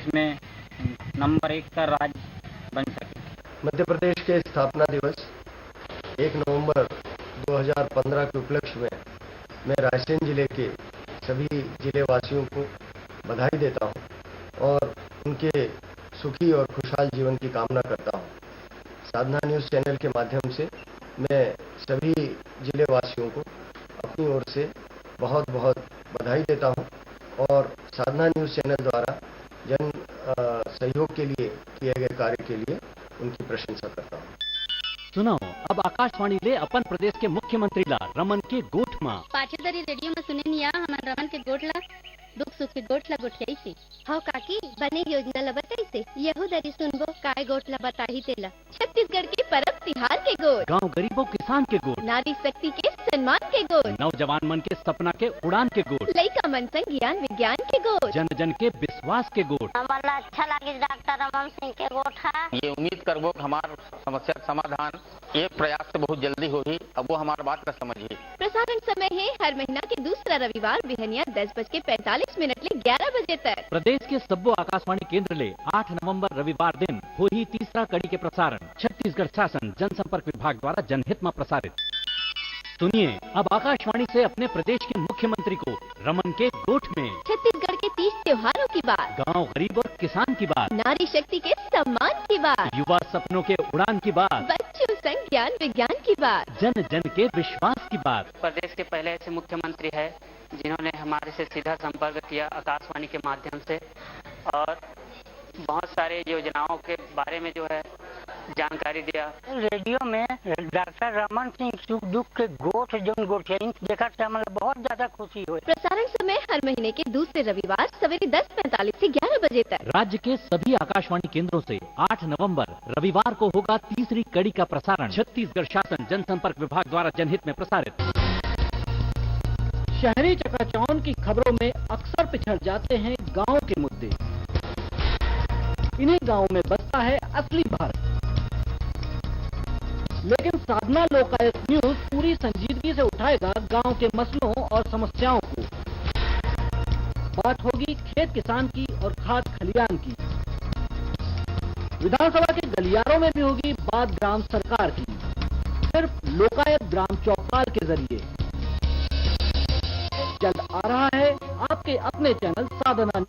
देश में नंबर 1 का राज्य बन सके। मध्य प्रदेश के स्थापना दिवस 1 नवंबर 2015 के उपलक्ष्य में मैं रायसेन जिले के सभी जिले वासियों को बधाई देता हूं और उनके सुखी और खुशहाल जीवन की कामना करता हूं। साधना न्यूज़ चैनल के माध्यम से मैं सभी जिले वासियों को अपनी ओर से बहुत बहुत बधाई देता हूं और साधना न्यूज़ चैनल द्वारा जन सहयोग के लिए किए गए कार्य के लिए उनकी प्रशंसा करता हूं। सुनो अब आकाशवाणी ले अपन प्रदेश के मुख्यमंत्री ला रमन के गोठ मां पाचेदारी रेडियो में सुने निया हमार रमन के गोठ ला दुख सुख के गोठ ला गोठियाई से हाँ काकी बने योजना ला बताई से यहू दरी सुनबो काय गोठ ला बताही तेला छत्तीसगढ़ के परब तिहार के गोठ, गांव गरीबों किसान के गोठ, नारी शक्ति के सम्मान के गोठ, नौजवान मन के सपना के उड़ान के गोठ, लइका मन संग ज्ञान विज्ञान के गोठ, जन जन के विश्वास के गोठ। हमारा अच्छा लगे डॉक्टर रमन सिंह के गोठ है। ये उम्मीद करबो हमार समस्या का समाधान एक प्रयास से बहुत जल्दी होगी। अब वो हमारे बात का समझिए। प्रसारण समय है हर महीना के दूसरा रविवार बिहनिया 10:45 ले 11 बजे तक। प्रदेश के सब्बो आकाशवाणी केंद्र ले 8 नवंबर रविवार दिन हो ही तीसरा कड़ी के प्रसारण छत्तीसगढ़ शासन जनसंपर्क विभाग द्वारा जनहित में प्रसारित। सुनिए अब आकाशवाणी से अपने प्रदेश के मुख्यमंत्री को रमन के गोठ में छत्तीसगढ़ के 30 त्योहारों की बात, गांव गरीब और किसान की बात, नारी शक्ति के सम्मान की बात, युवा सपनों के उड़ान की बात, बच्चों संग ज्ञान विज्ञान की बात, जन जन के विश्वास की बात। प्रदेश के पहले ऐसे मुख्यमंत्री है जिन्होंने हमारे से सीधा संपर्क किया आकाशवाणी के माध्यम से और बहुत सारे योजनाओं के बारे में जो है जानकारी दिया। रेडियो में डॉक्टर रमन सिंह सुख दुख के गोठ जोन गोठियाई देखा से हमें बहुत ज्यादा खुशी हुई। प्रसारण समय हर महीने के दूसरे रविवार सवेरे 10:45 से 11 बजे तक। राज्य के सभी आकाशवाणी केंद्रों से 8 नवंबर रविवार को होगा तीसरी कड़ी का प्रसारण छत्तीसगढ़ शासन जनसंपर्क विभाग द्वारा जनहित में प्रसारित। शहरी चकाचौंध की खबरों में अक्सर पिछड़ जाते हैं गांव के मुद्दे। इन्हीं गांवों में बसता है असली भारत। लेकिन साधना लोकायुक्त न्यूज पूरी संजीदगी से उठाएगा गांव के मसलों और समस्याओं को। बात होगी खेत किसान की और खाद खलियान की। विधानसभा के गलियारों में भी होगी बात ग्राम सरकार की, सिर्फ लोकायुक्त ग्राम चौपाल के जरिए। जल्द आ रहा है आपके अपने चैनल साधना।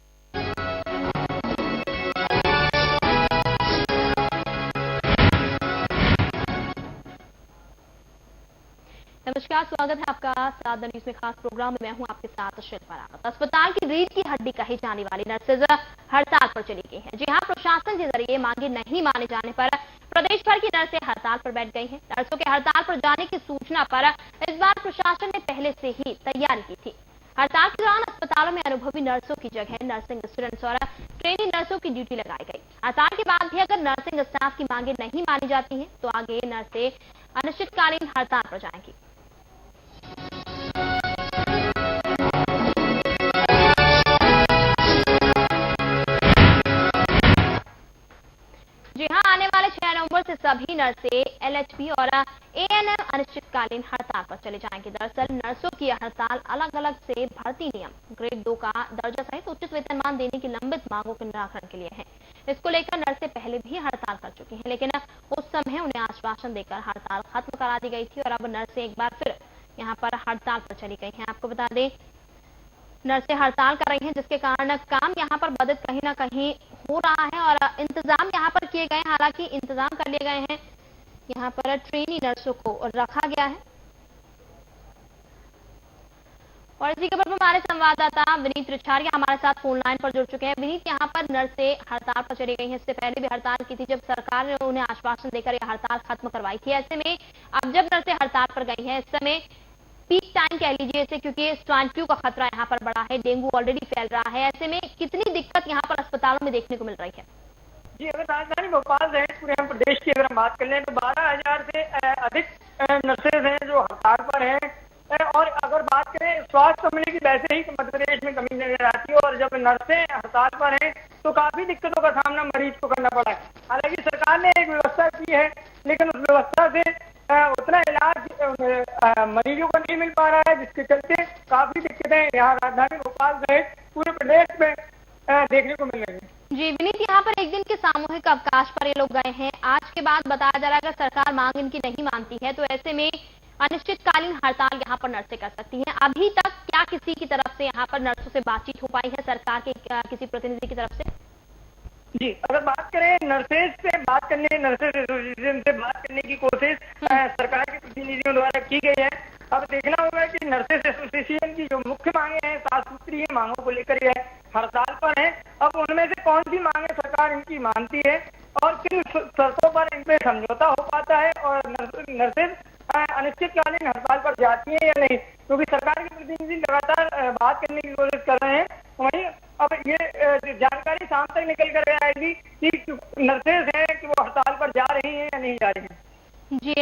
नमस्कार, स्वागत है आपका साधना न्यूज में खास प्रोग्राम में। मैं हूं आपके साथ शिल्पा रावत। अस्पताल की रीढ़ की हड्डी कही जाने वाली नर्सेज हड़ताल पर चली गई हैं। जी हां, प्रशासन के जरिए मांगे नहीं माने जाने पर प्रदेश भर की नर्सें हड़ताल पर बैठ गई हैं। नर्सों के हड़ताल पर जाने की सूचना पर इस बार प्रशासन ने पहले से ही तैयारी की थी। हड़ताल के दौरान अस्पतालों में अनुभवी नर्सों की जगह नर्सिंग स्टूडेंट्स और ट्रेनी नर्सों की ड्यूटी लगाई गई। हड़ताल के बाद भी अगर नर्सिंग स्टाफ की मांगे नहीं मानी जाती हैं तो आगे नर्सें अनिश्चितकालीन हड़ताल पर जाएंगी। जी हां, आने वाले 6 नवंबर से सभी नर्सें एलएचबी और एएनएम अनिश्चितकालीन हड़ताल पर चले जाएंगे। दरअसल नर्सों की हड़ताल अलग अलग से भर्ती नियम, ग्रेड 2 का दर्जा सहित उचित वेतनमान देने की लंबित मांगों के निराकरण के लिए है। इसको लेकर नर्सें पहले भी हड़ताल कर चुकी हैं, लेकिन उस समय उन्हें आश्वासन देकर हड़ताल खत्म करा दी गई थी और अब नर्सें एक बार फिर यहाँ पर हड़ताल पर चली गई हैं। आपको बता दें, नर्सें हड़ताल कर रही हैं जिसके कारण काम यहाँ पर बाधित कहीं ना कहीं हो रहा है और इंतजाम यहाँ पर किए गए। हालांकि इंतजाम कर लिए गए हैं, यहाँ पर ट्रेनी नर्सों को रखा गया है। और इसी खबर पर हमारे संवाददाता विनीत रिछारिया हमारे साथ फोन लाइन पर जुड़ चुके हैं। विनीत, यहाँ पर नर्सें हड़ताल पर चली गई हैं। इससे पहले भी हड़ताल की थी जब सरकार ने उन्हें आश्वासन देकर यह हड़ताल खत्म करवाई थी। ऐसे में अब जब नर्सें हड़ताल पर गई हैं, इस समय पीक टाइम कह लीजिए इसे, क्योंकि स्वाइन फ्लू का खतरा यहाँ पर बढ़ा है, डेंगू ऑलरेडी फैल रहा है। ऐसे में कितनी दिक्कत यहाँ पर अस्पतालों में देखने को मिल रही है? जी, अगर राजधानी भोपाल सहित पूरे प्रदेश की अगर हम बात कर लें तो 12,000 से अधिक नर्सेज हैं जो हड़ताल पर हैं। और अगर बात करें स्वास्थ्य अमले की, वैसे ही मध्य प्रदेश में कमी नजर आती है और जब नर्सें हड़ताल पर हैं तो काफी दिक्कतों का सामना मरीज को करना पड़ा है। हालांकि सरकार ने एक व्यवस्था की है, लेकिन उस व्यवस्था से उतना इलाज मरीजों को नहीं मिल पा रहा है, जिसके चलते काफी दिक्कतें यहाँ राजधानी भोपाल सहित पूरे प्रदेश में देखने को मिल रही है। जी सामूहिक अवकाश पर ये लोग गए हैं। आज के बाद बताया जा रहा है अगर सरकार मांग इनकी नहीं मानती है तो ऐसे में अनिश्चितकालीन हड़ताल यहाँ पर नर्सें कर सकती हैं। अभी तक क्या किसी की तरफ से यहाँ पर नर्सों से बातचीत हो पाई है सरकार के किसी प्रतिनिधि की तरफ से? जी, अगर बात करें नर्सेज से बात करने, नर्सेज एसोसिएशन से बात करने की कोशिश सरकार के प्रतिनिधियों द्वारा की गई है। अब देखना होगा कि नर्सेज एसोसिएशन की जो मुख्य मांगे हैं 7 सूत्रीय मांगों को लेकर यह हड़ताल पर है। अब उनमें से कौन सी मांगे सरकार इनकी मानती है और किन शर्तों पर इनमें समझौता हो पाता है और नर्सेज अनिश्चितकालीन हड़ताल पर जाती है या नहीं, क्योंकि सरकार के प्रतिनिधि लगातार बात करने की कोशिश कर रहे हैं। वहीं अब ये जानकारी शाम तक निकल कर आएगी कि नर्सेज हैं कि वो हड़ताल पर जा रही हैं या नहीं जा रही हैं। जी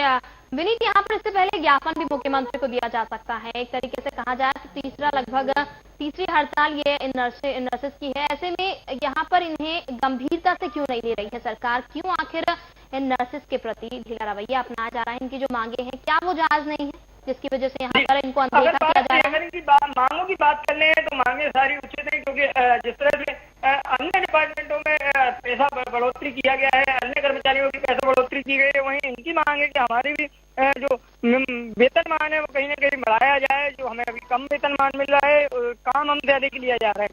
विनीत, यहाँ पर इससे पहले ज्ञापन भी मुख्यमंत्री को दिया जा सकता है। एक तरीके से कहा जाए तो लगभग तीसरी हड़ताल ये नर्सेज की है। ऐसे में यहाँ पर इन्हें गंभीरता से क्यों नहीं ले रही है सरकार? क्यों आखिर इन नर्सेज के प्रति ढीला रवैया अपनाया जा रहा है? इनकी जो मांगे हैं क्या वो जायज नहीं है जिसकी वजह से यहाँ पर इनको अनदेखा किया जा रहा है? अगर इनकी मांगों की बात कर ले तो मांगे सारी उचित है, क्योंकि जिस तरह से अन्य डिपार्टमेंटों में पैसा बढ़ोतरी किया गया है, अन्य कर्मचारियों की पैसा बढ़ोतरी की गई है, वहीं इनकी मांग है कि हमारी भी जो वेतनमान है वो कहीं ना कहीं बढ़ाया जाए। जो हमें अभी कम वेतनमान मिल रहा है, काम हमसे अधिक लिया जा रहा है।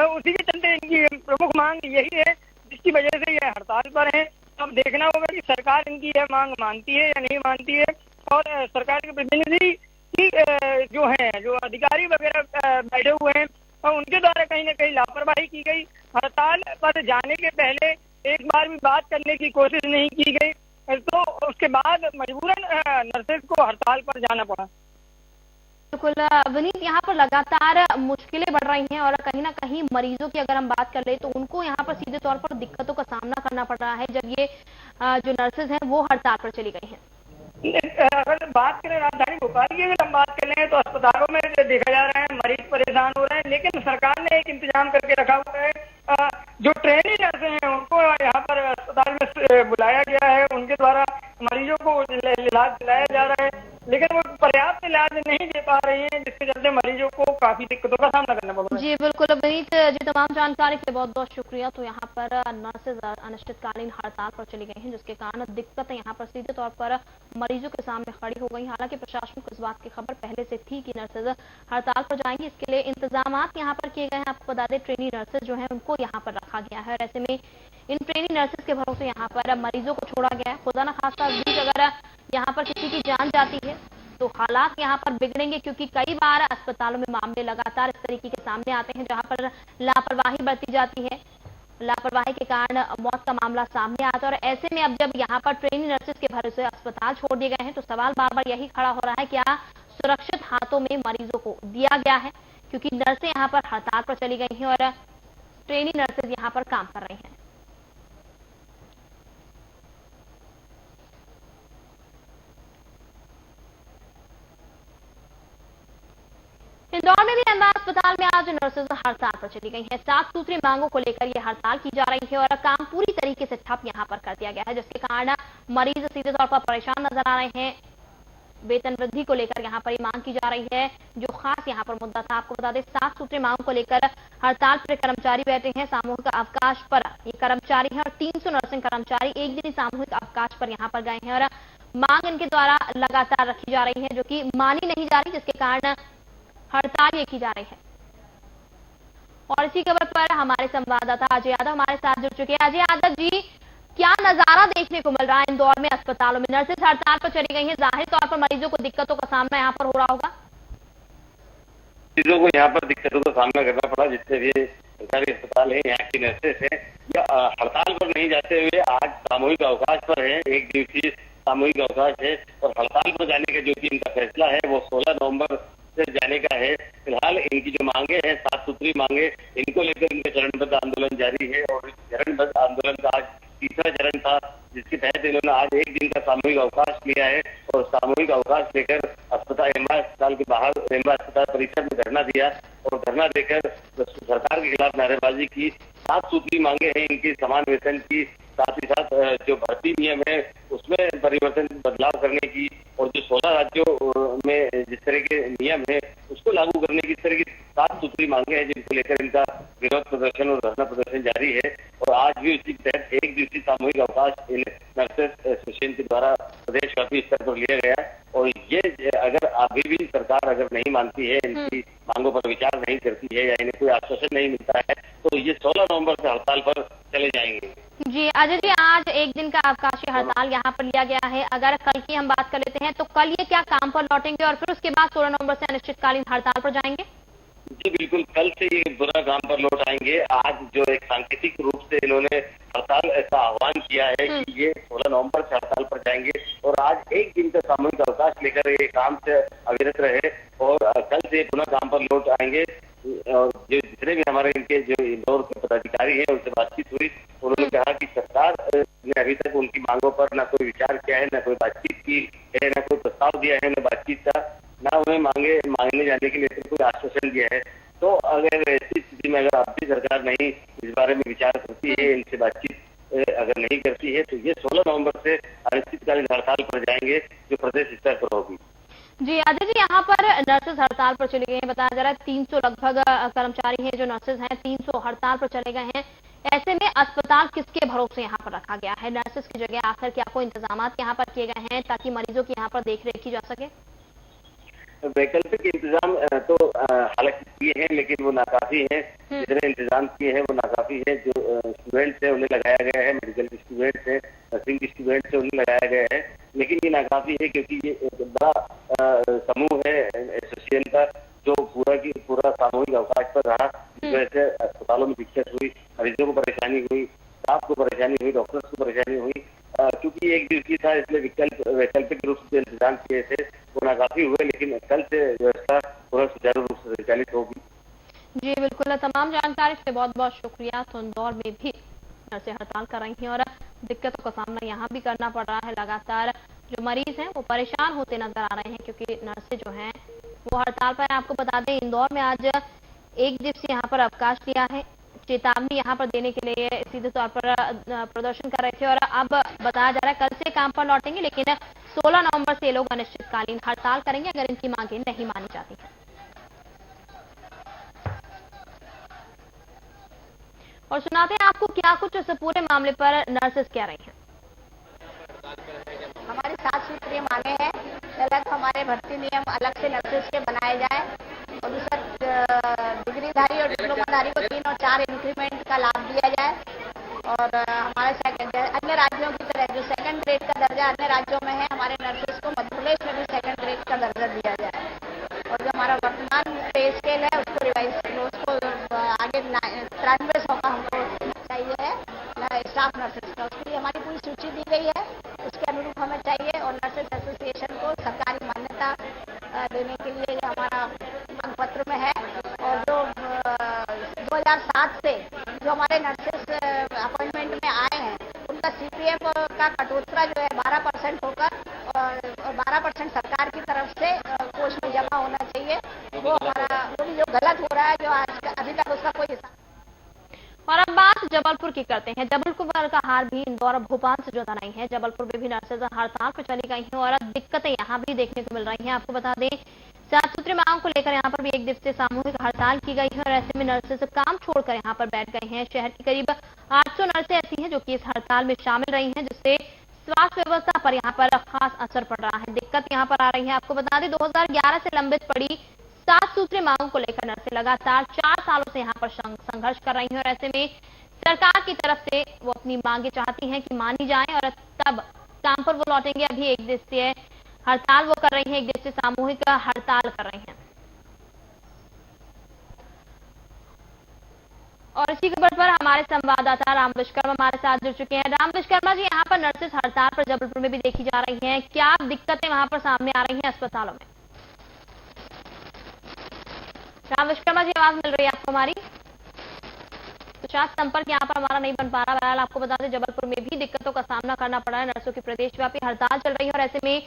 उसी के चलते इनकी प्रमुख मांग यही है जिसकी वजह से यह हड़ताल पर है। अब देखना होगा कि सरकार इनकी यह मांग मानती है या नहीं मानती है और सरकार के प्रतिनिधि की जो है, जो अधिकारी वगैरह बैठे हुए हैं और उनके द्वारा कहीं ना कहीं लापरवाही की गई। हड़ताल पर जाने के पहले एक बार भी बात करने की कोशिश नहीं की गई, तो उसके बाद मजबूरन नर्सेज को हड़ताल पर जाना पड़ा। बिल्कुल विनीत, यहाँ पर लगातार मुश्किलें बढ़ रही हैं और कहीं ना कहीं मरीजों की अगर हम बात कर ले तो उनको यहाँ पर सीधे तौर पर दिक्कतों का सामना करना पड़ रहा है जब ये जो नर्सेज हैं वो हड़ताल पर चली गई हैं। अगर बात करें राजधानी भोपाल की, अगर हम बात कर लें तो अस्पतालों में देखा जा रहा है मरीज परेशान हो रहे हैं, लेकिन सरकार ने एक इंतजाम करके रखा हुआ है। जो ट्रेनी नर्सें हैं उनको यहाँ पर अस्पताल में बुलाया गया है, उनके द्वारा मरीजों को इलाज दिलाया जा रहा है, लेकिन वो पर्याप्त इलाज नहीं दे पा रही हैं, जिसके चलते मरीजों को काफी दिक्कतों का सामना करना पड़ रहा है। जी बिल्कुल विनीत, जी तमाम जानकारी के लिए बहुत बहुत शुक्रिया। तो यहाँ पर नर्सेज अनिश्चितकालीन हड़ताल पर चली गई हैं जिसके कारण दिक्कतें यहाँ पर सीधे तौर पर मरीजों के सामने खड़ी हो गई। हालांकि प्रशासन को इस बात की खबर पहले से थी कि नर्सेज हड़ताल पर जाएंगी, इसके लिए इंतजाम यहाँ पर किए गए हैं। आपको बता दें ट्रेनी नर्सेज जो है उनको यहाँ पर रखा गया है और ऐसे में इन ट्रेनी नर्सेज के भरोसे यहाँ पर मरीजों को छोड़ा गया है। खुदा न खास्ता बीच अगर यहाँ पर किसी की जान जाती है तो हालात यहाँ पर बिगड़ेंगे, क्योंकि कई बार अस्पतालों में मामले लगातार इस तरीके के सामने आते हैं जहाँ पर लापरवाही बरती जाती है, लापरवाही के कारण मौत का मामला सामने आता है। और ऐसे में अब जब यहाँ पर ट्रेनी नर्सेज के भरोसे अस्पताल छोड़ दिए गए हैं तो सवाल बार बार यही खड़ा हो रहा है क्या सुरक्षित हाथों में मरीजों को दिया गया है, क्योंकि नर्सें यहाँ पर हड़ताल पर चली गई हैं और ट्रेनी नर्सेज यहाँ पर काम कर रही हैं। इंदौर में भी एमबा अस्पताल में आज नर्सेज हड़ताल पर चली गई हैं। 7 सूत्री मांगों को लेकर यह हड़ताल की जा रही है और काम पूरी तरीके से ठप यहां पर कर दिया गया है, जिसके कारण मरीज सीधे तौर पर परेशान नजर आ रहे हैं। वेतन वृद्धि को लेकर यहां पर मांग की जा रही है, जो खास यहां पर मुद्दा था। आपको बता दें 7 सूत्री मांगों को लेकर हड़ताल पर कर्मचारी बैठे हैं। सामूहिक अवकाश पर ये कर्मचारी हैं और 300 नर्सिंग कर्मचारी एक दिन सामूहिक अवकाश पर यहां पर गए हैं और मांग इनके द्वारा लगातार रखी जा रही है, जो कि मानी नहीं जा रही, जिसके कारण हड़ताल ये की जा रही है। और इसी खबर पर हमारे संवाददाता अजय यादव हमारे साथ जुड़ चुके हैं। अजय यादव जी, क्या नजारा देखने को मिल रहा है इंदौर में अस्पतालों में? नर्सेज हड़ताल पर चली गई हैं, जाहिर तौर पर मरीजों को दिक्कतों का सामना यहाँ पर हो रहा होगा। मरीजों को यहाँ पर दिक्कतों का सामना करना पड़ा। जितने भी सरकारी अस्पताल है, यहाँ की नर्सेज है, या हड़ताल पर नहीं जाते हुए आज सामूहिक अवकाश पर है। 1 दिवसीय सामूहिक अवकाश है और हड़ताल पर जाने का जो कि इनका फैसला है वो 16 नवम्बर जाने का है। फिलहाल इनकी जो मांगे हैं 7 सूत्री मांगे, इनको लेकर इनका चरणबद्ध आंदोलन जारी है और इस चरणबद्ध आंदोलन का आज तीसरा चरण था, जिसके तहत इन्होंने आज 1 दिन का सामूहिक अवकाश लिया है और सामूहिक अवकाश लेकर अस्पताल एमबा अस्पताल के बाहर एमबा अस्पताल परिसर में धरना दिया और धरना देकर सरकार के खिलाफ नारेबाजी की। 7 सूत्री मांगे हैं इनकी, समान वेतन की, साथ ही साथ जो भर्ती नियम है उसमें परिवर्तन बदलाव करने की और जो 16 राज्यों में जिस तरह के नियम है उसको लागू करने की इस तरह की 7 सूत्री मांगे हैं जिनको लेकर इनका विरोध प्रदर्शन और धरना प्रदर्शन जारी है। और आज भी उसी के तहत 1 दिवसीय सामूहिक अवकाश इन नर्सेस एसोसिएशन के द्वारा प्रदेश व्यापी स्तर पर लिया गया। और ये अगर अभी भी सरकार अगर नहीं मानती है, इनकी मांगों पर विचार नहीं करती है या इन्हें कोई आश्वासन नहीं मिलता है तो ये 16 नवंबर से हड़ताल पर चले जाएंगे। जी अजय जी, आज एक दिन का अवकाशीय हड़ताल यहाँ पर लिया गया है। अगर कल की हम बात कर लेते हैं तो कल ये क्या काम पर लौटेंगे और फिर उसके बाद 16 नवंबर से अनिश्चितकालीन हड़ताल पर जाएंगे? जी बिल्कुल, कल से ये पुनः काम पर लौट आएंगे। आज जो एक सांकेतिक रूप से इन्होंने हड़ताल ऐसा आह्वान किया है कि ये 16 नवंबर से हड़ताल पर जाएंगे और आज एक दिन का सामूहिक अवकाश लेकर ये काम से अविरत रहे और कल से पुनः काम पर लौट आएंगे। और जो जितने भी हमारे इनके जो इंदौर के पदाधिकारी हैं उनसे बातचीत हुई, उन्होंने कहा कि सरकार ने अभी तक उनकी मांगों पर न कोई विचार किया है, न कोई बातचीत की है, न कोई प्रस्ताव दिया है, न बातचीत का, न उन्हें मांगने जाने के लिए कोई आश्वासन दिया है। तो अगर ऐसी स्थिति में अगर अब भी सरकार नहीं इस बारे में विचार करती है, इनसे बातचीत अगर नहीं करती है तो ये 16 नवंबर से अनिश्चितकालीन हड़ताल पर जाएंगे जो प्रदेश स्तर पर होगी। जी अजय जी, यहाँ पर नर्सेज हड़ताल पर चले गए हैं। बताया जा रहा है 300 लगभग कर्मचारी हैं जो नर्सेज हैं, 300 हड़ताल पर चले गए हैं। ऐसे में अस्पताल किसके भरोसे यहाँ पर रखा गया है? नर्सेज की जगह आखिर क्या कोई इंतजाम यहाँ पर किए गए हैं ताकि मरीजों की यहाँ पर देखरेख की जा सके? वैकल्पिक इंतजाम तो हालांकि किए हैं लेकिन वो नाकाफी हैं। जितने इंतजाम किए हैं वो नाकाफी है। जो स्टूडेंट्स है उन्हें लगाया गया है, मेडिकल स्टूडेंट्स है, नर्सिंग स्टूडेंट्स है उन्हें लगाया गया है, लेकिन ये नाकाफी है क्योंकि ये एक बड़ा समूह है एसोसिएशन का जो पूरा सामूहिक अवकाश पर रहा। इस वजह से अस्पतालों में दिक्कत हुई, मरीजों को परेशानी हुई, स्टाफ को परेशानी हुई, डॉक्टर्स को परेशानी हुई। क्योंकि एक दिवसीय था इसलिए वैकल्पिक रूप से इंतजाम किए थे वो नाकाफी हुए, लेकिन कल से व्यवस्था पूरा सुचारू रूप से संचालित होगी। जी बिल्कुल, तमाम जानकारी से बहुत बहुत शुक्रिया। तो इंदौर में भी नर्सें हड़ताल कर रही हैं और दिक्कतों का सामना यहाँ भी करना पड़ रहा है। लगातार जो मरीज हैं वो परेशान होते नजर आ रहे हैं क्योंकि नर्सें जो हैं वो हड़ताल पर। आपको बता दें इंदौर में आज एक दिवसीय यहाँ पर अवकाश दिया है, चेतावनी यहाँ पर देने के लिए सीधे तौर पर प्रदर्शन कर रहे थे और अब बताया जा रहा है कल से काम पर लौटेंगे, लेकिन 16 नवंबर से ये लोग अनिश्चितकालीन हड़ताल करेंगे अगर इनकी मांगें नहीं मानी जाती हैं। और सुनाते हैं आपको क्या कुछ इस पूरे मामले पर नर्सेस कह रही हैं। हमारी 7 सूत्रीय मांगे हैं। अलग हमारे भर्ती नियम अलग से नर्सेस के बनाए जाए और दूसरा डिग्रीधारी और डिप्लोमाधारी को 3 और 4 इंक्रीमेंट का लाभ दिया जाए और हमारे अन्य राज्यों की तरह जो सेकंड ग्रेड का दर्जा अन्य राज्यों में है हमारे नर्सेस को मध्य प्रदेश में भी सेकंड ग्रेड का दर्जा दिया जाए और जो हमारा वर्तमान पे स्केल है उसको रिवाइज उसको आगे 9300 का हमको चाहिए है स्टाफ नर्सेस का। उसके लिए हमारी पूरी सूची दी गई है, उसके अनुरूप हमें चाहिए और नर्सेस एसोसिएशन को सरकारी मान्यता देने के लिए हमारा मांग पत्र में है। और जो 2007 से जो हमारे नर्सेस अपॉइंटमेंट में आए हैं उनका CPF का कटौतरा जो है 12% होकर और 12% सरकार की तरफ से कोष में जमा होना चाहिए। वो हमारा जो गलत हो रहा है जो आज अभी तक उसका कोई हिसाब। और अब बात जबलपुर की करते हैं। जबलपुर का हाल भी इंदौर और भोपाल से जुदा नहीं है। जबलपुर में भी नर्सेज हड़ताल पर चली गई हैं और दिक्कतें यहाँ भी देखने को मिल रही हैं। आपको बता दें 7 सूत्री मांगों को लेकर यहाँ पर भी एक दिवसीय सामूहिक हड़ताल की गई है और ऐसे में नर्सेज काम छोड़कर यहाँ पर बैठ गई हैं। शहर की करीब 800 नर्सें ऐसी हैं जो कि इस हड़ताल में शामिल रही हैं, जिससे स्वास्थ्य व्यवस्था पर यहाँ पर खास असर पड़ रहा है। दिक्कत यहाँ पर आ रही है। आपको बता दें 2011 से लंबित पड़ी 7 सूत्री मांगों को लेकर नर्सें लगातार 4 सालों से यहाँ पर संघर्ष कर रही हैं और ऐसे में सरकार की तरफ से वो अपनी मांगे चाहती हैं कि मानी जाएं और तब काम पर वो लौटेंगे। अभी एक दिवसीय हड़ताल वो कर रही हैं, एक दिवसीय सामूहिक हड़ताल कर रही हैं। और इसी खबर पर हमारे संवाददाता राम विश्वकर्मा हमारे साथ जुड़ चुके हैं। राम विश्वकर्मा जी, यहाँ पर नर्सेज हड़ताल पर जबलपुर में भी देखी जा रही हैं, क्या दिक्कतें वहां पर सामने आ रही हैं अस्पतालों में? राम विश्वकर्मा जी, आवाज मिल रही है आपको हमारी? तो शायद संपर्क यहाँ पर हमारा नहीं बन पा रहा। बहरहाल आपको बता दें जबलपुर में भी दिक्कतों का सामना करना पड़ा है। नर्सों की प्रदेशव्यापी हड़ताल चल रही है और ऐसे में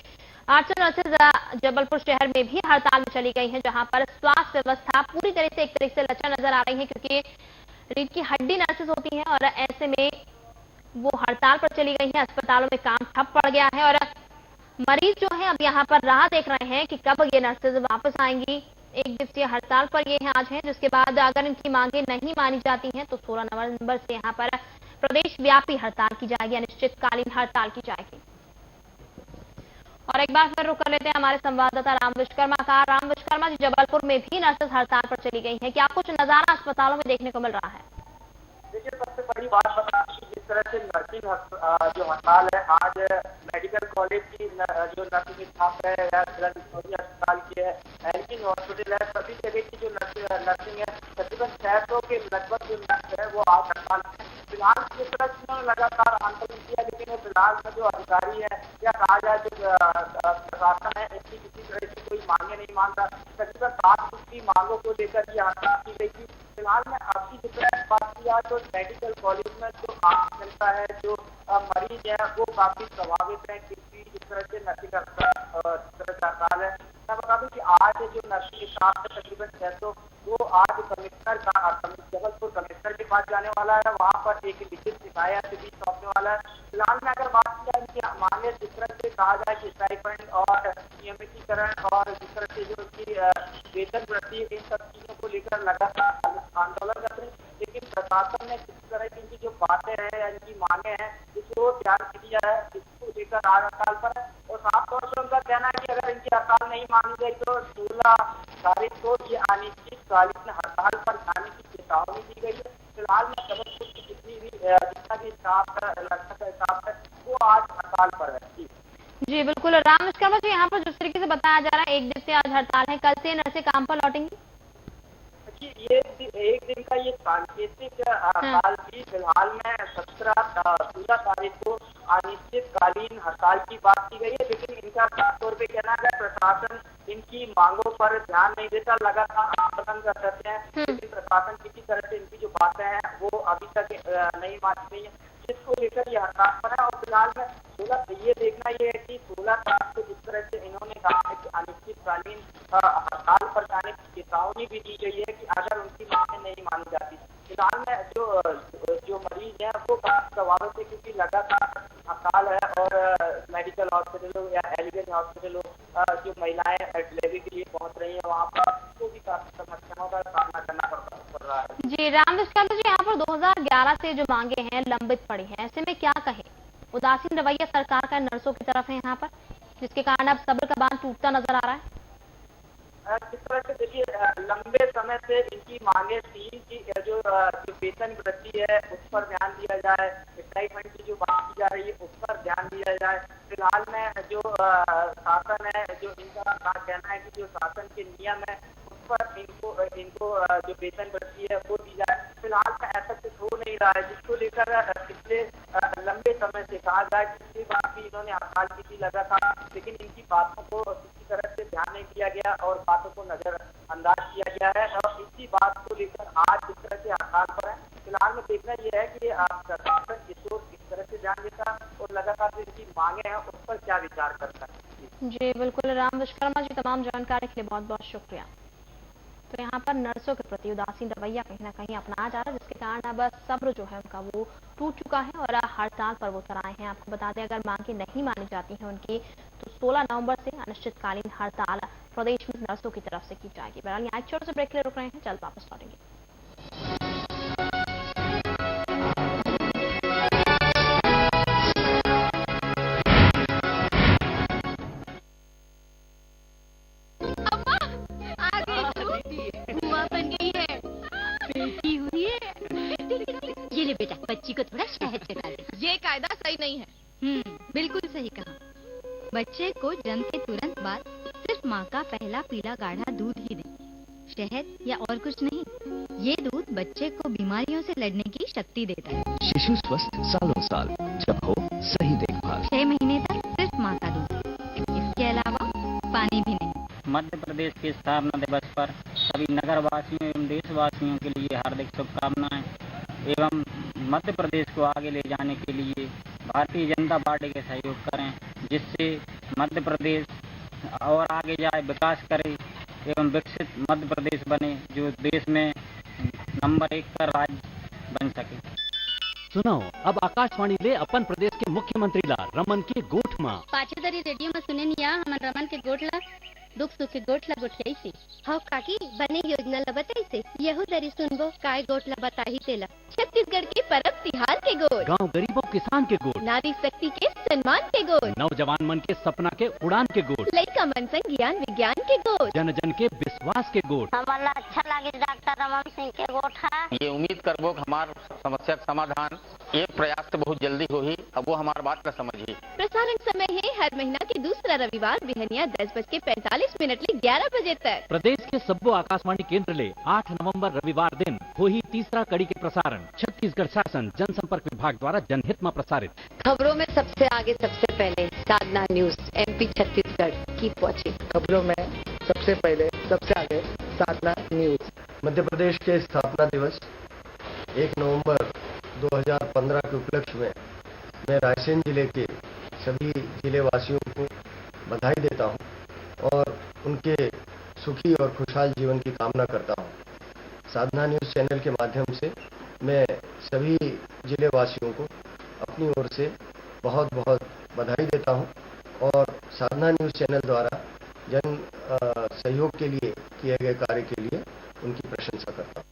800 नर्सेज जबलपुर शहर में भी हड़ताल में चली गई हैं, जहां पर स्वास्थ्य व्यवस्था पूरी तरह से लचर नजर आ रही है क्योंकि रीढ़ की हड्डी नर्सेज होती हैं और ऐसे में वो हड़ताल पर चली गई है। अस्पतालों में काम ठप पड़ गया है और मरीज जो है अब यहाँ पर राह देख रहे हैं कि कब ये नर्सेज वापस आएंगी। एक दिवसीय हड़ताल पर ये आज हैं, जिसके बाद अगर इनकी मांगे नहीं मानी जाती हैं तो 16 नवंबर से यहाँ पर प्रदेश व्यापी हड़ताल की जाएगी, अनिश्चितकालीन हड़ताल की जाएगी। और एक बार फिर रुक कर लेते हैं हमारे संवाददाता राम विश्वकर्मा का। राम विश्वकर्मा जी, जबलपुर में भी नर्सेज हड़ताल पर चली गई हैं, क्या कुछ नजारा अस्पतालों में देखने को मिल रहा है? देखिए, सबसे बड़ी बात बता कि जिस तरह से नर्सिंग जो हड़ताल है, आज मेडिकल कॉलेज की जो नर्सिंग स्टाफ है या अस्पताल की है, एल्किन हॉस्पिटल है, सभी जगह की जो नर्सिंग है, तकरीबन 600 के लगभग जो नर्स है वो आज हड़ताल है। फिलहाल जिस तरह से उन्होंने लगातार आंदोलन किया, लेकिन फिलहाल में जो अधिकारी है या कहा जाए जो प्रशासन है, इसकी किसी तरह की कोई मांगे नहीं मान रहा। तकरीबन 7 की मांगों को लेकर ये हड़ताल की गई थी। फिलहाल में आपकी जिस तरह बात किया तो मेडिकल कॉलेज में जो काम चलता है, जो मरीज है वो काफी प्रभावित है, क्योंकि जिस तरह से नर्सिंग हड़ताल है। मैं बता दूं कि आज जो नर्सिंग स्टाफ है तकरीबन 600, वो आज जबलपुर कमिश्नर के पास जाने वाला है, वहाँ पर एक लिखित शिकायत भी सौंपने वाला है। फिलहाल में अगर बात की जाए इनकी मांगे, जिस तरह से कहा जाए कि स्टाइपेंड और नियमितीकरण और जिस तरह से जो उसकी वेतन वृद्धि, इन सब चीजों को लेकर लगातार आंदोलन कर रहे हैं, लेकिन प्रशासन ने किसी तरह की इनकी जो बातें हैं या इनकी मांगे हैं इसको ध्यान दिया है, इसको लेकर आज हड़ताल पर है। और साफ तौर से उनका कहना है कि अगर इनकी हड़ताल नहीं मानी गई तो 16 तारीख को ये अनिश्चितकालीन हड़ताल पर जाने की चेतावनी दी गई है। फिलहाल में जबलपुर की जितना भी स्टाफ है वो आज हड़ताल पर है। जी बिल्कुल राम विश्वकर्मा जी, यहाँ पर जिस तरीके से बताया जा रहा है एक दिवसीय आज हड़ताल है, कल से नर्सें काम पर लौटेंगी? ये एक दिन का ये सांकेतिक हड़ताल थी। फिलहाल में 16 तारीख को अनिश्चितकालीन हड़ताल की बात की गई है, लेकिन इनका खास तौर पे कहना है प्रशासन इनकी मांगों पर ध्यान नहीं देता, लगातार आंदोलन कर सकते हैं, लेकिन प्रशासन किसी तरह से इनकी जो बातें हैं वो अभी तक नहीं मानी गई है, जिसको लेकर ये हड़ताल पर है। और फिलहाल में 16 ये देखना ये है कि 16 तारीख को जिस तरह से इन्होंने कहा है कि अनिश्चितकालीन हड़ताल पर जाने की चेतावनी भी दी गई है कि अगर उनकी मांगें नहीं मानी जाती। फिलहाल में जो मरीज हैं वो काफी प्रभावित है, क्योंकि लगातार हड़ताल है और मेडिकल हॉस्पिटल हो या एलिगेंस हॉस्पिटल हो, जो महिलाएं डिलीवरी के लिए पहुंच रही है वहाँ पर तो भी काफी समस्याओं का सामना करना पड़ रहा है। जी राम विश्वकर्मा जी, यहाँ पर 2011 से जो मांगे हैं लंबित पड़ी हैं, ऐसे में क्या कहें? उदासीन रवैया सरकार का नर्सों की तरफ है यहाँ पर, जिसके कारण अब सब्र का बांध टूटता नजर आ रहा है। जिस तरह से देखिए, लंबे समय से इनकी मांगे थी कि जो वेतन वृद्धि है उस पर ध्यान दिया जाए, स्टाइपेंड की जो बात की जा रही है उस पर ध्यान दिया जाए। फिलहाल में जो शासन है, जो इनका कहना है कि जो शासन के नियम है उस पर इनको जो वेतन वृद्धि है वो दी जाए। फिलहाल में ऐसा कुछ हो नहीं रहा है, जिसको लेकर पिछले लंबे समय से कहा जाए, पिछली बार भी इन्होंने हड़ताल की थी लगातार, लेकिन इनकी बातों को किसी तरह से ध्यान नहीं दिया गया और बातों को नजरअंदाज किया गया है। और इसी बात को लेकर आज जिस तरह से हड़ताल पर है, फिलहाल में देखना यह है कि सरकार किस तरह से ध्यान देता और लगातार जो इनकी मांगे हैं उस पर क्या विचार करता है। जी बिल्कुल राम विश्वकर्मा जी, तमाम जानकारी के लिए बहुत बहुत शुक्रिया। तो यहाँ पर नर्सों के प्रति उदासीन रवैया कहीं ना कहीं अपनाया जा रहा है, जिसके कारण अब सब्र जो है उनका वो टूट चुका है और हड़ताल पर वो उतर आए हैं। आपको बता दें, अगर मांगे नहीं मानी जाती हैं उनकी तो 16 नवंबर से अनिश्चितकालीन हड़ताल प्रदेश में नर्सों की तरफ से की जाएगी। बहरहाल यहाँ छोटे से ब्रेक के लिए रुक रहे हैं, जल्द वापस लौटेंगे। बच्ची को थोड़ा शहद चटा दे। ये कायदा सही नहीं है। बिल्कुल सही कहा। बच्चे को जन्म के तुरंत बाद सिर्फ माँ का पहला पीला गाढ़ा दूध ही दें, शहद या और कुछ नहीं। ये दूध बच्चे को बीमारियों से लड़ने की शक्ति देता है। शिशु स्वस्थ सालों साल, जब हो सही देखभाल। 6 महीने तक सिर्फ माँ का दूध, इसके अलावा पानी भी नहीं। मध्य प्रदेश के स्थापना दिवस पर सभी नगरवासियों एवं देशवासियों के लिए हार्दिक शुभकामनाएं एवं मध्य प्रदेश को आगे ले जाने के लिए भारतीय जनता पार्टी के सहयोग करें, जिससे मध्य प्रदेश और आगे जाए, विकास करे एवं विकसित मध्य प्रदेश बने, जो देश में नंबर 1 का राज्य बन सके। सुनो अब आकाशवाणी ले अपन प्रदेश के मुख्यमंत्री ला रमन के गोठ में पाछे दरी रेडियो में सुने निया हमन रमन के गोठला दुख सुख के गोठला गोठियाई से हाउ काकी बने योजना ला बताई से यहू दरी सुनबो काय गोठला बताही तेला छत्तीसगढ़ के परब तिहार के गोठ गांव गरीबों किसान के गोठ नारी शक्ति के सम्मान के गोठ नौजवान मन के सपना के उड़ान के गोठ लइका मन संग ज्ञान विज्ञान के गोठ जन जन के विश्वास के गोठ हमारा अच्छा लगे डॉक्टर रमन सिंह के गोठ है। ये उम्मीद करबो कि हमार समस्या का समाधान एक प्रयास से बहुत जल्दी होगी। अब वो हमार बात का समझिए। प्रसारण समय है हर महीना के दूसरा रविवार बिहनिया 10:45 ले 11 बजे तक। प्रदेश के सब्बो आकाशवाणी केंद्र ले 8 नवंबर रविवार दिन होही तीसरा कड़ी के प्रसारण छत्तीसगढ़ शासन जनसंपर्क विभाग द्वारा जनहित में प्रसारित। खबरों में सबसे आगे सबसे पहले साधना न्यूज MP छत्तीसगढ़ की वॉचिंग। खबरों में सबसे पहले सबसे आगे साधना न्यूज। मध्य प्रदेश के स्थापना दिवस 1 नवंबर 2015 के उपलक्ष्य में मैं रायसेन जिले के सभी जिले वासियों को बधाई देता हूं और उनके सुखी और खुशहाल जीवन की कामना करता हूं। साधना न्यूज चैनल के माध्यम से मैं सभी जिले वासियों को अपनी ओर से बहुत बहुत बधाई देता हूं और साधना न्यूज चैनल द्वारा जन सहयोग के लिए किए गए कार्य के लिए उनकी प्रशंसा करता हूं।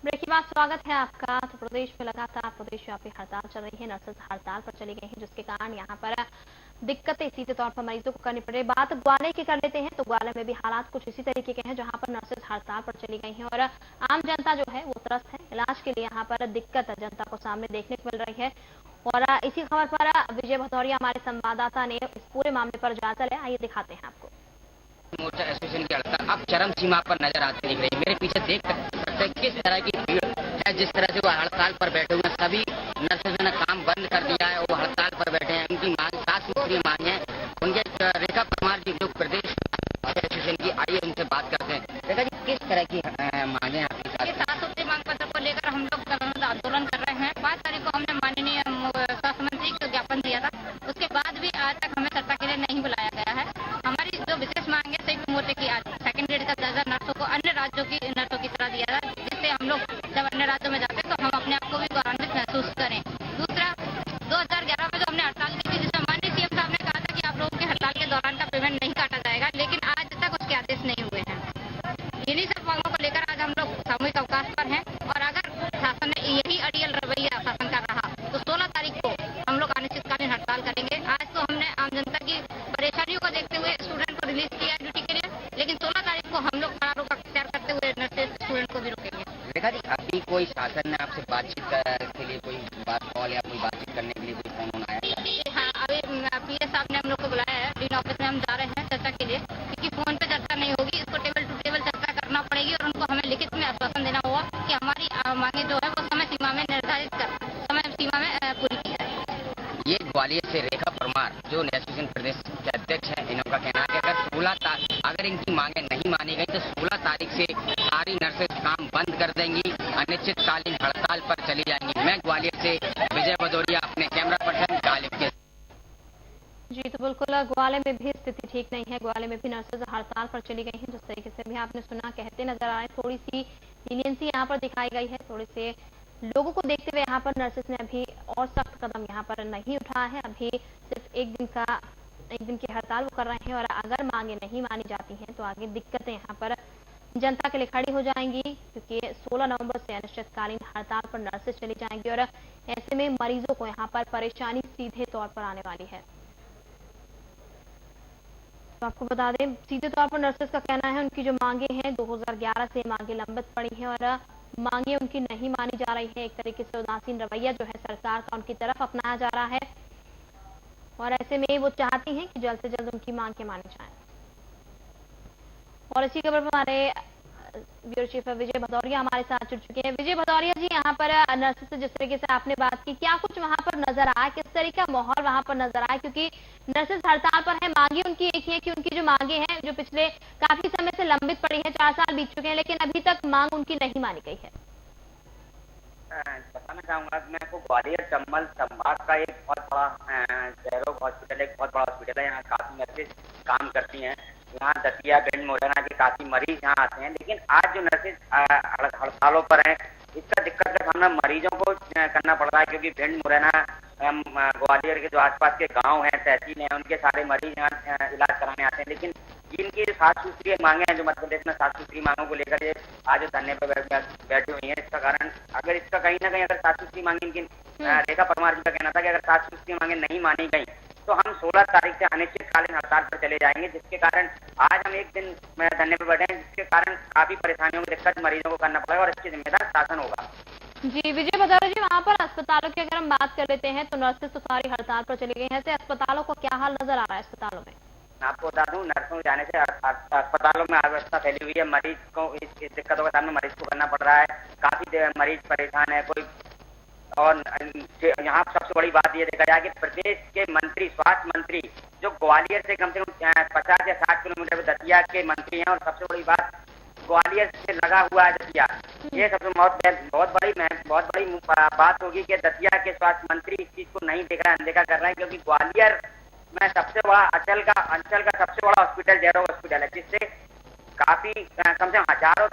ब्रेक के बाद स्वागत है आपका। तो प्रदेश में लगातार प्रदेशव्यापी हड़ताल चल रही है। नर्सेज हड़ताल पर चली गई हैं, जिसके कारण यहाँ पर दिक्कतें सीधे तौर पर मरीजों को करनी पड़ रही। बात ग्वाले की कर लेते हैं तो ग्वाले में भी हालात कुछ इसी तरीके के हैं, जहां पर नर्सेज हड़ताल पर चली गई हैं और आम जनता जो है वो त्रस्त है। इलाज के लिए यहाँ पर दिक्कत जनता को सामने देखने को मिल रही है। और इसी खबर पर विजय भदौरिया हमारे संवाददाता ने इस पूरे मामले पर जायजा लिया। आइए दिखाते हैं आपको। मोर्चा एसोसिएशन की हड़ताल अब चरम सीमा पर नजर आती दिख रही है। मेरे पीछे देख सकते हैं किस तरह की भीड़ है, जिस तरह से वो हड़ताल पर बैठे हुए हैं। सभी नर्सेज ने काम बंद कर दिया है, वो हड़ताल पर बैठे हैं। उनकी मांग 7 सूत्रीय मांग है। उनके रेखा परमार जी जो प्रदेश एसोसिएशन की, आइए उनसे बात करते हैं। रेखा जी, किस तरह की मांगे हैं आपके साथ? 7 सूत्रीय मांग पत्र को लेकर हम लोग आंदोलन कर रहे हैं। 5 तारीख को हमने माननीय स्वास्थ्य मंत्री को ज्ञापन दिया था, उसके बाद भी आज तक हमें चर्चा के लिए नहीं बुलाया गया है। हमारी जो विशेष मांग है संयुक्त मोर्चे की, आज 2nd ग्रेड का दर्जा नर्सों को अन्य राज्यों की नर्सों की तरह दिया था, जिससे हम लोग जब अन्य राज्यों में जाते हैं तो हम अपने आप को भी गौरवान्वित महसूस करें। दूसरा, 2011 में जो हमने हड़ताल की थी, जिसमें माननीय CM साहब ने कहा था कि आप लोगों के हड़ताल के दौरान का पेमेंट नहीं काटा जाएगा, लेकिन आज तक उसके आदेश नहीं हुए हैं। इन्हीं सब मांगों को लेकर आज हम लोग सामूहिक अवकाश पर हैं और अगर शासन ने यही अड़ियल रवैया शासन का रहा तो 16 तारीख को हम लोग अनिश्चितकालीन हड़ताल करेंगे। आज तो हमने आम जनता की परेशानियों को देखते हुए स्टूडेंट को रिलीज किया है ड्यूटी के लिए, लेकिन 16 तारीख को हम लोग खड़ा रोक अख्तियार करते हुए नर्सेज स्टूडेंट को भी रोकेंगे। रेखा जी, अभी कोई शासन ने आपसे बातचीत के लिए कोई बात कॉल या कोई बातचीत करने के लिए कोई फोन आया है? हाँ, अभी PS साहब ने हम लोग को बुलाया है। डीन ऑफिस में हम जा रहे हैं चर्चा के लिए, क्योंकि फोन पे चर्चा नहीं होगी, इसको टेबल टू टेबल चर्चा करना पड़ेगी और उनको हमें लिखित में आश्वासन देना होगा कि हमारी मांगे जो है वो समय सीमा में निर्धारित कर समय सीमा में पूरी की जाए। ये ग्वालियर से रेखा परमार जो एसोसिएशन प्रदेश के अध्यक्ष हैं, इनका कहना है कि अगर इनकी मांगे नहीं मानी गई तो 16 तारीख से सारी नर्सेज काम बंद कर देंगी, अनिश्चितकालीन हड़ताल पर चली जाएंगी। मैं ग्वालियर से विजय भदौरिया, अपने कैमरा पर्सन गालिब के। जी, तो बिल्कुल ग्वाले में भी स्थिति ठीक नहीं है। ग्वाले में भी नर्सेज हड़ताल पर चली गई हैं। जिस तरीके से भी आपने सुना, कहते नजर आए, थोड़ी सी लीनियंसी यहाँ पर दिखाई गई है। थोड़े से लोगों को देखते हुए यहाँ पर नर्सेज ने अभी और सख्त कदम यहाँ पर नहीं उठाया है। अभी सिर्फ एक दिन की हड़ताल वो कर रहे हैं और अगर मांगे नहीं मानी जाती हैं तो आगे दिक्कतें यहाँ पर जनता के लिए खड़ी हो जाएंगी, क्योंकि 16 नवंबर से अनिश्चितकालीन हड़ताल पर नर्सेज चली जाएंगी और ऐसे में मरीजों को यहाँ पर परेशानी सीधे तौर पर आने वाली है। तो आपको बता दें, सीधे तौर पर नर्सेज का कहना है उनकी जो मांगे हैं 2011 से मांगे लंबित पड़ी हैं और मांगे उनकी नहीं मानी जा रही है। एक तरीके से उदासीन रवैया जो है सरकार का उनकी तरफ अपनाया जा रहा है और ऐसे में वो चाहती हैं कि जल्द से जल्द उनकी मांग मानी जाए। और इसी खबर पर हमारे ब्यूरो चीफ विजय भदौरिया हमारे साथ जुड़ चुके हैं। विजय भदौरिया जी, यहाँ पर नर्सेज से जिस तरीके से आपने बात की, क्या कुछ वहां पर नजर आया, किस तरह का माहौल वहां पर नजर आया? क्योंकि नर्सेज हड़ताल पर है, मांगे उनकी एक ही है कि उनकी जो मांगे हैं जो पिछले काफी समय से लंबित पड़ी है, 4 साल बीत चुके हैं, लेकिन अभी तक मांग उनकी नहीं मानी गई है। बताना चाहूंगा कि मैं को ग्वालियर चंबल संभाग का एक बहुत बड़ा सहयोग हॉस्पिटल, एक बहुत बड़ा हॉस्पिटल है। यहाँ काफी नर्सेज काम करती हैं। यहाँ दतिया, भिंड, मुरैना के काफी मरीज यहाँ आते हैं। लेकिन आज जो नर्सेज हड़तालों पर हैं, इसका दिक्कत का सामना मरीजों को करना पड़ रहा है, क्योंकि भिंड, मुरैना, ग्वालियर के जो आसपास के गांव हैं, तहसील हैं, उनके सारे मरीज यहाँ इलाज कराने आते हैं। लेकिन जिनकी साफ सुथरी मांगे हैं, जो मध्य प्रदेश में साफ सुथरी मांगों को लेकर ये आज धरने पर बैठी हुई हैं, इसका कारण अगर इसका कहीं ना कहीं अगर साफ सुथरी मांगे, इनकी रेखा परमार जी का कहना था कि अगर साफ सुथरी मांगे नहीं मानी गई तो हम 16 तारीख से अनिश्चितकालीन हड़ताल पर चले जाएंगे, जिसके कारण आज हम एक दिन धरने पर बैठे हैं, जिसके कारण काफी परेशानियों की दिक्कत मरीजों को करना पड़ेगा और इसकी जिम्मेदार शासन होगा। जी विजय बजारा जी, वहाँ पर अस्पतालों की अगर हम बात कर लेते हैं तो नर्सेज तो सारी हड़ताल पर चली गई हैं। ऐसे अस्पतालों को क्या हाल नजर आ रहा है अस्पतालों में? मैं आपको बता दूं, नर्सों के जाने से अस्पतालों में अव्यवस्था फैली हुई है। मरीज को इस दिक्कतों का सामना मरीज को करना पड़ रहा है। काफी मरीज परेशान है कोई। और यहाँ सबसे बड़ी बात ये देखा जाए कि प्रदेश के मंत्री, स्वास्थ्य मंत्री, जो ग्वालियर से कम 50 या 60 किलोमीटर दतिया के मंत्री हैं, और सबसे बड़ी बात ग्वालियर से लगा हुआ है दतिया। ये सबसे बहुत बड़ी बात होगी कि दतिया के स्वास्थ्य मंत्री इस चीज को नहीं देख रहे हैं, अनदेखा कर रहे हैं, क्योंकि ग्वालियर में सबसे बड़ा अंचल का सबसे बड़ा हॉस्पिटल जयरोग हॉस्पिटल है, जिससे काफी कम से कम हजारों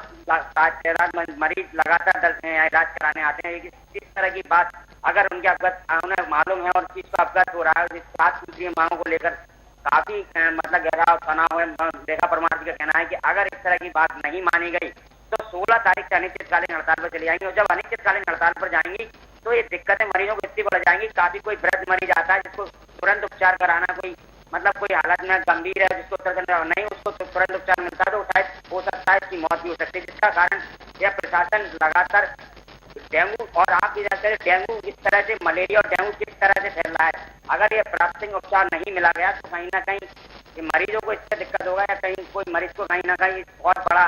मरीज लगातार इलाज कराने आते हैं। इस तरह की बात अगर उन्हें मालूम है और चीज को अवगत हो रहा है, साफ सुथरी मांगों को लेकर काफी गहरा तनाव है। रेखा परमार जी का कहना है कि अगर इस तरह की बात नहीं मानी गई तो 16 तारीख से अनिश्चितकालीन हड़ताल पर चली जाएंगी, और जब अनिश्चितकालीन हड़ताल पर जाएंगी तो ये दिक्कतें मरीजों को इतनी बढ़ जाएंगी। काफी कोई वृद्ध मरीज आता है जिसको तुरंत उपचार कराना, कोई हालत में गंभीर है जिसको नहीं उसको तुरंत उपचार मिलता है तो शायद हो सकता है इसकी मौत भी हो सकती है, जिसका कारण यह प्रशासन लगातार डेंगू और आप भी जानते हैं डेंगू इस तरह से, मलेरिया और डेंगू किस तरह से फैल रहा है। अगर ये प्राथमिक उपचार नहीं मिला गया तो कहीं ना कहीं मरीजों को इससे दिक्कत होगा, या कहीं कोई मरीज को कहीं ना कहीं बहुत बड़ा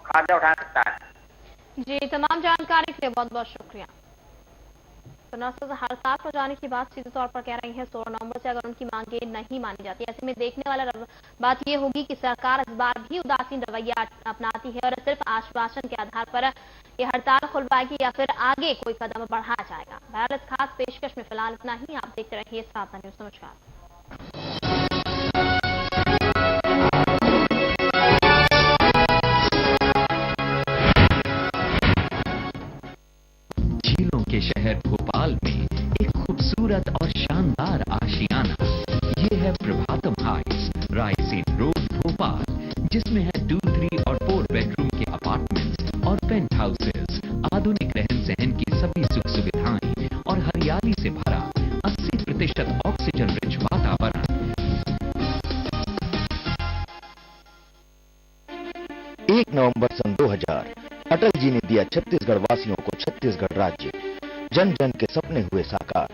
खादा उठा सकता है। जी तमाम जानकारी के लिए बहुत बहुत शुक्रिया। तो नर्सेज हड़ताल पर जाने की बात सीधे तौर पर कह रही है 16 नवंबर से अगर उनकी मांगे नहीं मानी जाती। ऐसे में देखने वाला बात यह होगी कि सरकार इस बार भी उदासीन रवैया अपनाती है और सिर्फ आश्वासन के आधार पर ये हड़ताल खुलवाएगी या फिर आगे कोई कदम बढ़ाया जाएगा। बहरहाल इस खास पेशकश में फिलहाल इतना ही। आप देखते रहिए साधना न्यूज। नमस्कार। के शहर भोपाल में एक खूबसूरत और शानदार आशियाना, ये है प्रभातम हाइट्स, रायसीन रोड, भोपाल, जिसमें है 2, 3 और 4 बेडरूम के अपार्टमेंट्स और पेंट हाउसेस, आधुनिक रहन सहन की सभी सुख सुविधाएं और हरियाली से भरा 80% ऑक्सीजन रिच वातावरण। 1 नवंबर सन 2000 अटल जी ने दिया छत्तीसगढ़ वासियों को छत्तीसगढ़ राज्य। जन जन के सपने हुए साकार।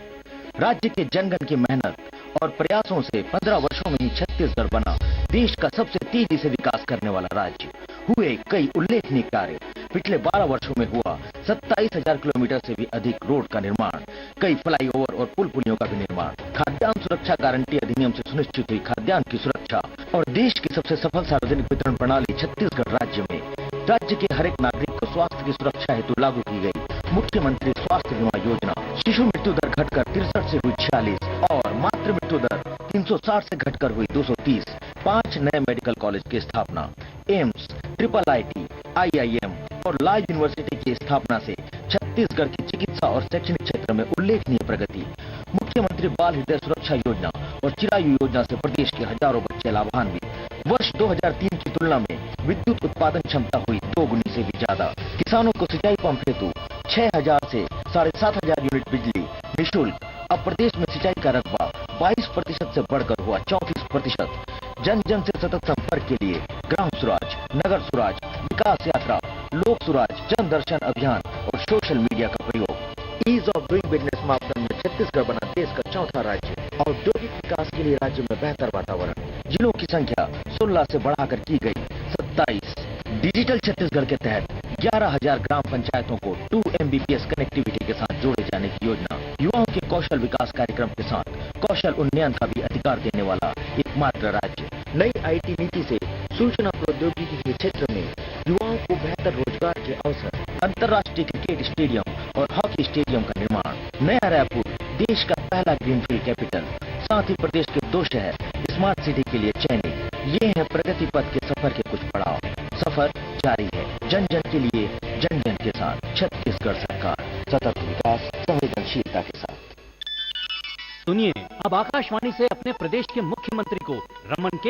राज्य के जनगण की मेहनत और प्रयासों से 15 वर्षों में ही छत्तीसगढ़ बना देश का सबसे तेजी से विकास करने वाला राज्य। हुए कई उल्लेखनीय कार्य। पिछले 12 वर्षों में हुआ 27,000 किलोमीटर से भी अधिक रोड का निर्माण, कई फ्लाईओवर और पुल पुलियों का भी निर्माण। खाद्यान्न सुरक्षा गारंटी अधिनियम से सुनिश्चित हुई खाद्यान्न की सुरक्षा और देश की सबसे सफल सार्वजनिक वितरण प्रणाली छत्तीसगढ़ राज्य में। राज्य के हर एक नागरिक को स्वास्थ्य की सुरक्षा हेतु लागू की गई मुख्यमंत्री स्वास्थ्य बीमा योजना। शिशु मृत्यु दर घटकर 63 से हुई 46 और मातृ मृत्यु दर 360 से घटकर हुई 230। 5 नए मेडिकल कॉलेज की स्थापना। एम्स, IIIT, IIM और लॉ यूनिवर्सिटी की स्थापना से छत्तीसगढ़ की चिकित्सा और शैक्षणिक क्षेत्र में उल्लेखनीय प्रगति। मुख्यमंत्री बाल हृदय सुरक्षा योजना और चिरायु योजना से प्रदेश के हजारों बच्चे लाभान्वित। वर्ष 2003 की तुलना में विद्युत उत्पादन क्षमता हुई 2 गुनी से भी ज्यादा। किसानों को सिंचाई पंप हेतु 6,000 से 7,500 यूनिट बिजली निःशुल्क। अब प्रदेश में सिंचाई का रकबा 22% से बढ़कर हुआ 34%। जन जन से सतत संपर्क के लिए ग्राम स्वराज, नगर स्वराज, विकास यात्रा, लोक स्वराज, जन दर्शन अभियान और सोशल मीडिया का प्रयोग। ईज ऑफ डूइंग बिजनेस मापदंड में छत्तीसगढ़ बना देश का 4था राज्य। औद्योगिक विकास के लिए राज्य में बेहतर वातावरण। जिलों की संख्या 16 से बढ़ाकर की गई 27। डिजिटल छत्तीसगढ़ के तहत 11,000 ग्राम पंचायतों को 2 Mbps कनेक्टिविटी के साथ जोड़े जाने की योजना। युवाओं के कौशल विकास कार्यक्रम के साथ कौशल उन्नयन का भी अधिकार देने वाला एकमात्र राज्य। नई IT नीति से सूचना प्रौद्योगिकी के क्षेत्र में युवाओं को बेहतर रोजगार के अवसर। अंतर्राष्ट्रीय क्रिकेट स्टेडियम और हॉकी स्टेडियम का निर्माण। नया रायपुर देश का पहला ग्रीनफील्ड कैपिटल, साथ ही प्रदेश के 2 शहर स्मार्ट सिटी के लिए चयनित। ये है प्रगति पथ के सफर के कुछ पड़ाव। सफर जारी है, जन जन के लिए, जन जन के साथ। छत्तीसगढ़ सरकार, सतत विकास, संवेदनशीलता के साथ। सुनिए अब आकाशवाणी से अपने प्रदेश के मुख्यमंत्री को रमन के